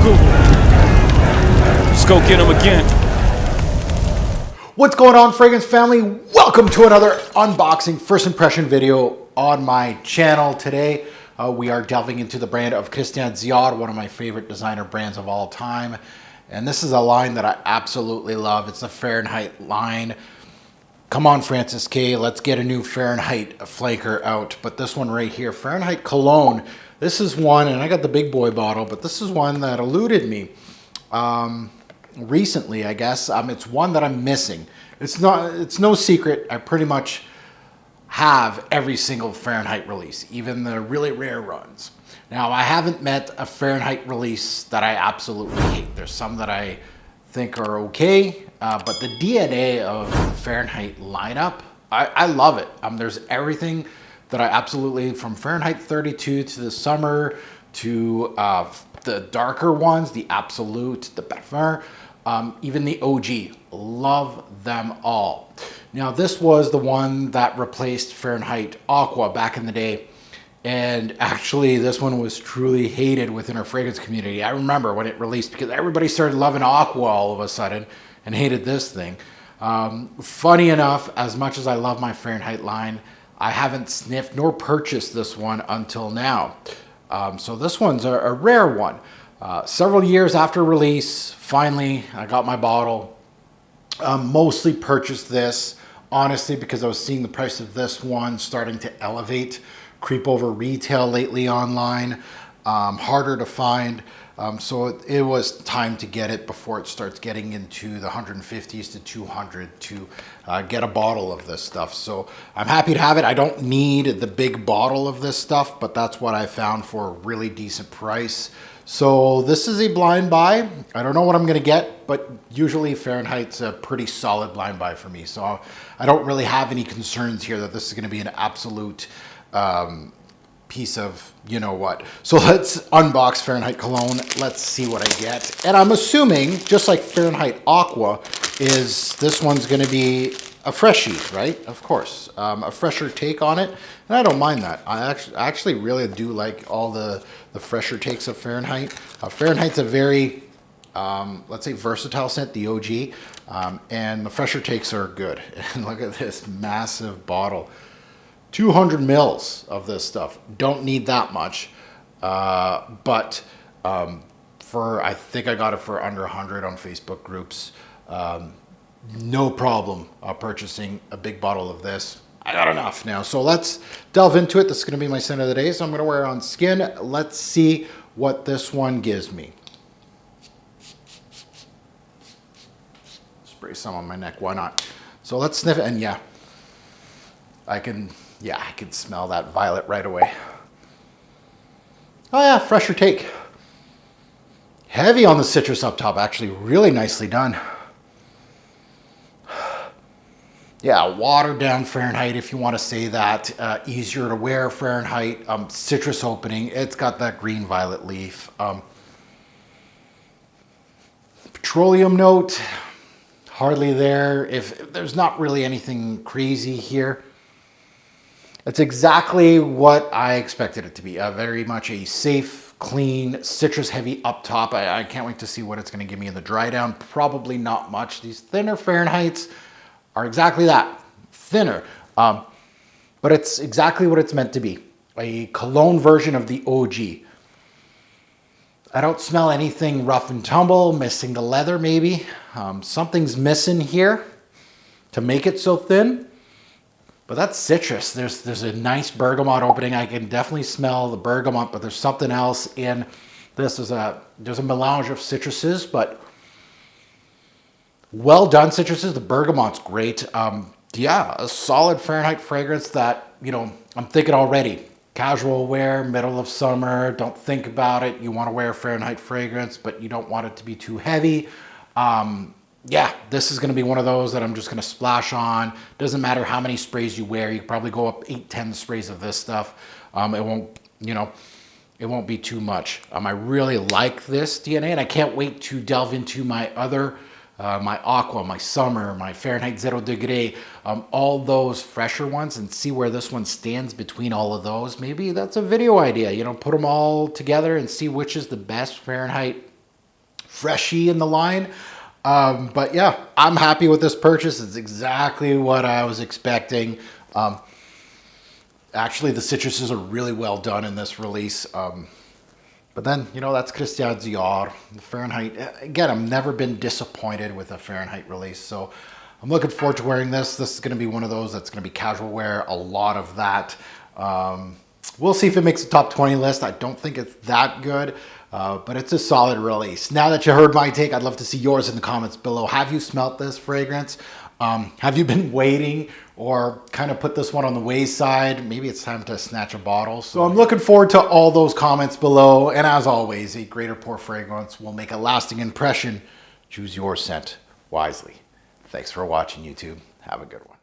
Google. Let's go get them again. What's going on, fragrance family? Welcome to another unboxing first impression video on my channel. Today we are delving into the brand of Christian Dior, one of my favorite designer brands of all time. And this is a line that I absolutely love. It's the Fahrenheit line. Come on, Francis K, let's get a new Fahrenheit flanker out. But this one right here, Fahrenheit Cologne, this is one, and I got the big boy bottle, but this is one that eluded me recently, I guess. It's one that I'm missing. It's no secret. I pretty much have every single Fahrenheit release, even the really rare runs. Now, I haven't met a Fahrenheit release that I absolutely hate. There's some that I think are okay, but the DNA of the Fahrenheit lineup, I love it. There's everything that I absolutely, from Fahrenheit 32 to the summer to the darker ones, the Absolute, the Parfum, even the OG, love them all. Now, this was the one that replaced Fahrenheit Aqua back in the day. And actually, this one was truly hated within our fragrance community. I remember when it released because everybody started loving Aqua all of a sudden and hated this thing. Funny enough, as much as I love my Fahrenheit line, I haven't sniffed nor purchased this one until now. So this one's a rare one. Several years after release, finally, I got my bottle. Mostly purchased this, honestly, because I was seeing the price of this one starting to elevate, creep over retail lately online, harder to find. So it was time to get it before it starts getting into the 150s to 200 to get a bottle of this stuff. So I'm happy to have it. I don't need the big bottle of this stuff, but that's what I found for a really decent price. So this is a blind buy. I don't know what I'm going to get, but usually Fahrenheit's a pretty solid blind buy for me. So I don't really have any concerns here that this is going to be an absolute piece of you know what. So let's unbox Fahrenheit Cologne. Let's see what I get. And I'm assuming, just like Fahrenheit Aqua, is this one's going to be a freshie, right? Of course, a fresher take on it, and I don't mind that. I actually really do like all the fresher takes of Fahrenheit. Fahrenheit's a very let's say versatile scent, the OG, and the fresher takes are good. And look at this massive bottle. 200 mils of this stuff. Don't need that much, but I think I got it for under 100 on Facebook groups. No problem purchasing a big bottle of this. I got enough now. So let's delve into it. This is going to be my scent of the day, so I'm going to wear it on skin. Let's see what this one gives me. Spray some on my neck. Why not? So let's sniff it, and yeah, I can smell that violet right away. Oh yeah, fresher take. Heavy on the citrus up top, actually really nicely done. Yeah, watered down Fahrenheit, if you want to say that. Easier to wear Fahrenheit. Citrus opening. It's got that green violet leaf. Petroleum note, hardly there. If there's not really anything crazy here. It's exactly what I expected it to be. Very much a safe, clean, citrus-heavy up top. I can't wait to see what it's going to give me in the dry down. Probably not much. These thinner Fahrenheits are exactly that, thinner. But it's exactly what it's meant to be. A cologne version of the OG. I don't smell anything rough and tumble, missing the leather maybe. Something's missing here to make it so thin. But that's citrus. There's a nice bergamot opening. I can definitely smell the bergamot, but there's something else in this. There's a melange of citruses, but well done citruses. The bergamot's great. Yeah, a solid Fahrenheit fragrance that, you know, I'm thinking already. Casual wear, middle of summer, don't think about it. You want to wear a Fahrenheit fragrance, but you don't want it to be too heavy. Yeah, this is going to be one of those that I'm just going to splash on. Doesn't matter how many sprays you wear. You can probably go up 8-10 sprays of this stuff. It won't, you know, it won't be too much. I really like this DNA, and I can't wait to delve into my other, my Aqua, my Summer, my Fahrenheit 0 Degree, all those fresher ones, and see where this one stands between all of those. Maybe that's a video idea, you know, put them all together and see which is the best Fahrenheit freshy in the line. But yeah, I'm happy with this purchase. It's exactly what I was expecting. Actually, the citruses are really well done in this release. But then, you know, that's Christian Dior. The Fahrenheit, again, I've never been disappointed with a Fahrenheit release. So I'm looking forward to wearing this. This is going to be one of those that's going to be casual wear, a lot of that. We'll see if it makes the top 20 list. I don't think it's that good, but it's a solid release. Now that you heard my take, I'd love to see yours in the comments below. Have you smelt this fragrance? Have you been waiting or kind of put this one on the wayside? Maybe it's time to snatch a bottle. So I'm looking forward to all those comments below. And as always, a great or poor fragrance will make a lasting impression. Choose your scent wisely. Thanks for watching, YouTube. Have a good one.